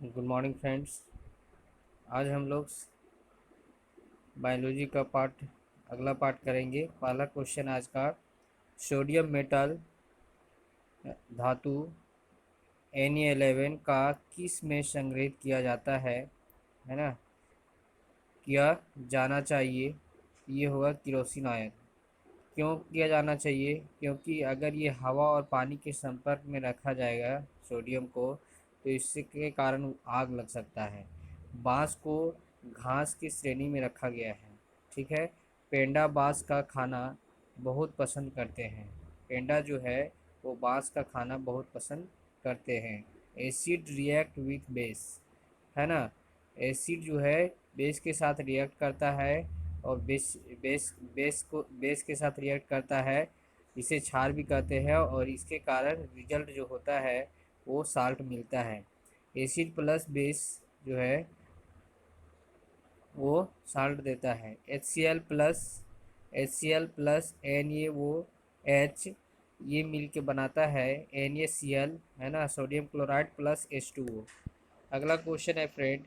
Good morning friends. आज हम लोग बायोलॉजी का अगला पार्ट करेंगे। पहला क्वेश्चन आज का, सोडियम मेटल धातु Na11 का किस में संग्रहित किया जाता है ना, किया जाना चाहिए। ये होगा किरोसिन आयन। क्यों किया जाना चाहिए? क्योंकि अगर ये हवा और पानी के संपर्क में रखा जाएगा सोडियम को, तो इसके कारण आग लग सकता है। बांस को घास की श्रेणी में रखा गया है। ठीक है। पेंडा बांस का खाना बहुत पसंद करते हैं। पेंडा जो है वो बांस का खाना बहुत पसंद करते हैं। एसिड रिएक्ट विथ बेस, है ना। एसिड जो है बेस के साथ रिएक्ट करता है, और बेस के साथ रिएक्ट करता है। इसे क्षार भी कहते हैं, और इसके कारण रिजल्ट जो होता है वो साल्ट मिलता है। एसिड प्लस बेस जो है वो साल्ट देता है। H C L plus NaOH ये मिल के बनाता है NaCl, है ना, सोडियम क्लोराइड प्लस H2O। अगला क्वेश्चन है friend,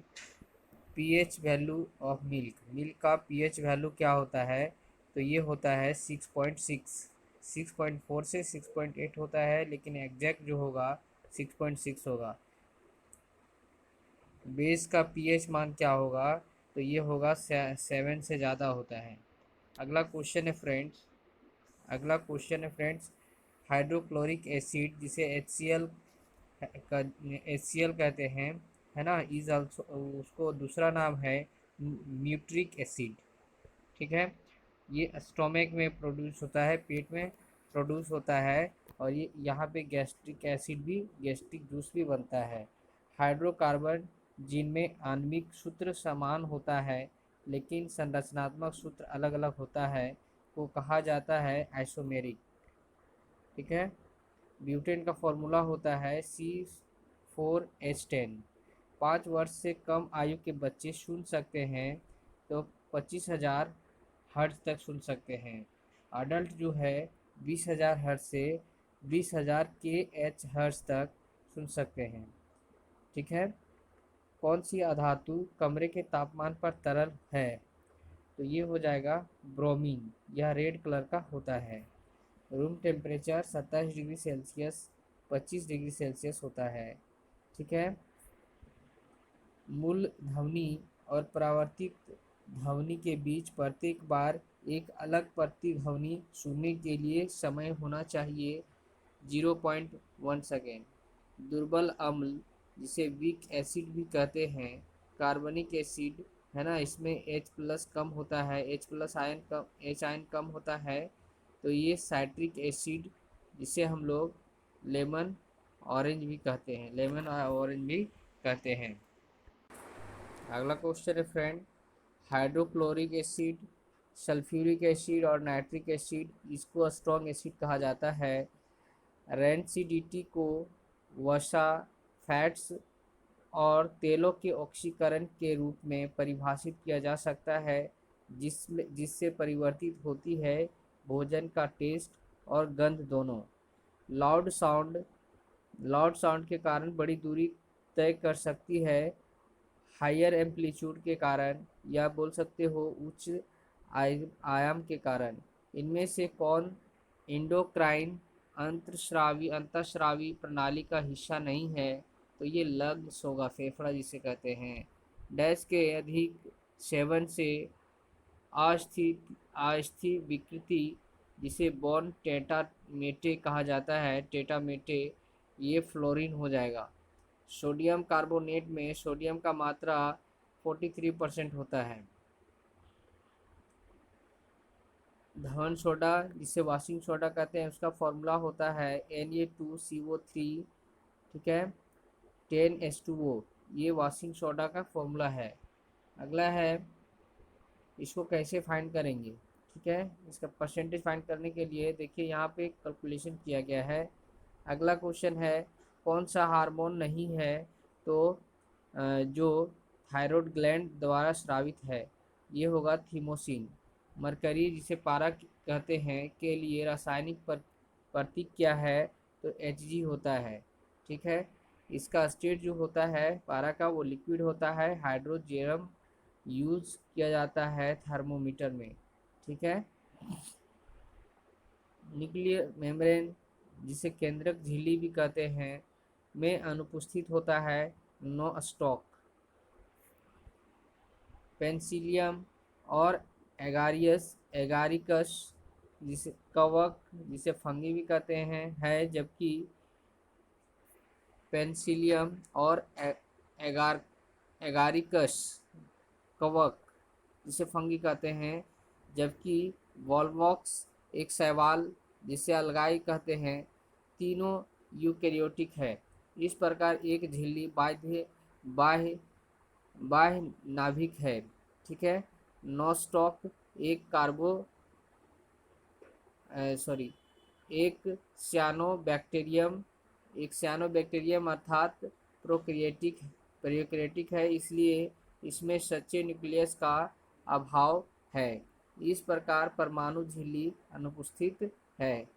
pH value of milk. Milk का पीएच वैल्यू क्या होता है? तो ये होता है 6.6। 6.4 से 6.8 होता है, लेकिन एग्जैक्ट जो होगा 6.6 होगा। बेस का पीएच मान क्या होगा? तो ये होगा 7 से ज़्यादा होता है। अगला क्वेश्चन है फ्रेंड्स, हाइड्रोक्लोरिक एसिड जिसे HCl कहते हैं, है ना, इज ऑल्सो, उसको दूसरा नाम है न्यूट्रिक एसिड। ठीक है। ये स्टोमक में प्रोड्यूस होता है, पेट में प्रोड्यूस होता है, और ये यहाँ पे गैस्ट्रिक जूस भी बनता है। हाइड्रोकार्बन जिनमें आणविक सूत्र समान होता है लेकिन संरचनात्मक सूत्र अलग अलग होता है, को कहा जाता है आइसोमेरिक। ठीक है। ब्यूटेन का फॉर्मूला होता है C4H10। 5 वर्ष से कम आयु के बच्चे सुन सकते हैं तो 25,000 हर्ट्ज तक सुन सकते हैं। अडल्ट जो है 20,000 हर्ट्ज से 20,000 kH हर्ट्ज तक सुन सकते हैं। ठीक है। कौन सी अधातु कमरे के तापमान पर तरल है? तो ये हो जाएगा ब्रोमीन। यह रेड कलर का होता है। Room temperature 27 degree Celsius 25 degree Celsius होता है। ठीक है। मूल ध्वनि और परावर्तित ध्वनि के बीच प्रत्येक बार एक अलग प्रतिध्वनि सुनने के लिए समय होना चाहिए 0.1 सेकेंड। दुर्बल अम्ल जिसे वीक एसिड भी कहते हैं, कार्बनिक एसिड, है ना, इसमें H+ कम होता है, H आयन कम होता है, तो ये साइट्रिक एसिड जिसे हम लोग लेमन ऑरेंज भी कहते हैं। अगला क्वेश्चन है friend, hydrochloric acid, sulphuric acid और नाइट्रिक एसिड, इसको स्ट्रॉन्ग एसिड कहा जाता है। रेंसिडिटी को वसा, फैट्स और तेलों के ऑक्सीकरण के रूप में परिभाषित किया जा सकता है, जिससे परिवर्तित होती है भोजन का टेस्ट और गंध दोनों। लाउड साउंड लाउड साउंड के कारण बड़ी दूरी तय कर सकती है हायर एम्पलीट्यूड के कारण, या बोल सकते हो उच्च आयाम के कारण। इनमें से कौन इंडोक्राइन अंतःस्रावी प्रणाली का हिस्सा नहीं है? तो ये लंग्स होगा, फेफड़ा जिसे कहते हैं। डैश के अधिक सेवन से अस्थि विकृति जिसे बॉर्न टेटामेटे कहा जाता है, टेटामेटे, ये फ्लोरीन हो जाएगा। सोडियम कार्बोनेट में सोडियम का मात्रा 43% होता है। धवन सोडा जिसे वॉशिंग सोडा कहते हैं, उसका फॉर्मूला होता है Na2CO3। ठीक है। 10H2O, ये वॉशिंग सोडा का फॉर्मूला है। अगला है, इसको कैसे फाइंड करेंगे? ठीक है। इसका परसेंटेज फाइंड करने के लिए देखिए यहाँ पे कैलकुलेशन किया गया है। अगला क्वेश्चन है, कौन सा हार्मोन नहीं है? तो जो थायराइड ग्लैंड द्वारा स्रावित है, ये होगा थीमोसिन। मरकरी जिसे पारा कहते हैं के लिए रासायनिक प्रतीक क्या है? तो Hg होता है। ठीक है। इसका स्टेट जो होता है पारा का वो लिक्विड होता है। हाइड्रोजेरम यूज किया जाता है थर्मोमीटर में। ठीक है। न्यूक्लियर मेम्ब्रेन, जिसे केंद्रक झिल्ली भी कहते हैं, में अनुपस्थित होता है नो स्टॉक। पेंसिलियम और एगारिकस, जिसे कवक, जिसे फंगी भी कहते हैं, है, जबकि पेंसिलियम और एगार एगारिकस कवक, जिसे फंगी कहते हैं, जबकि वॉल्वॉक्स एक शैवाल, जिसे अलगाई कहते हैं, तीनों यूकेरियोटिक है। इस प्रकार एक झिल्ली बाह्य बाह्य बाह्य नाभिक है। ठीक है। नॉस्टॉक एक कार्बो सॉरी एक सियानोबैक्टीरियम अर्थात प्रोकैरियोटिक है, इसलिए इसमें सच्चे न्यूक्लियस का अभाव है। इस प्रकार परमाणु झिल्ली अनुपस्थित है।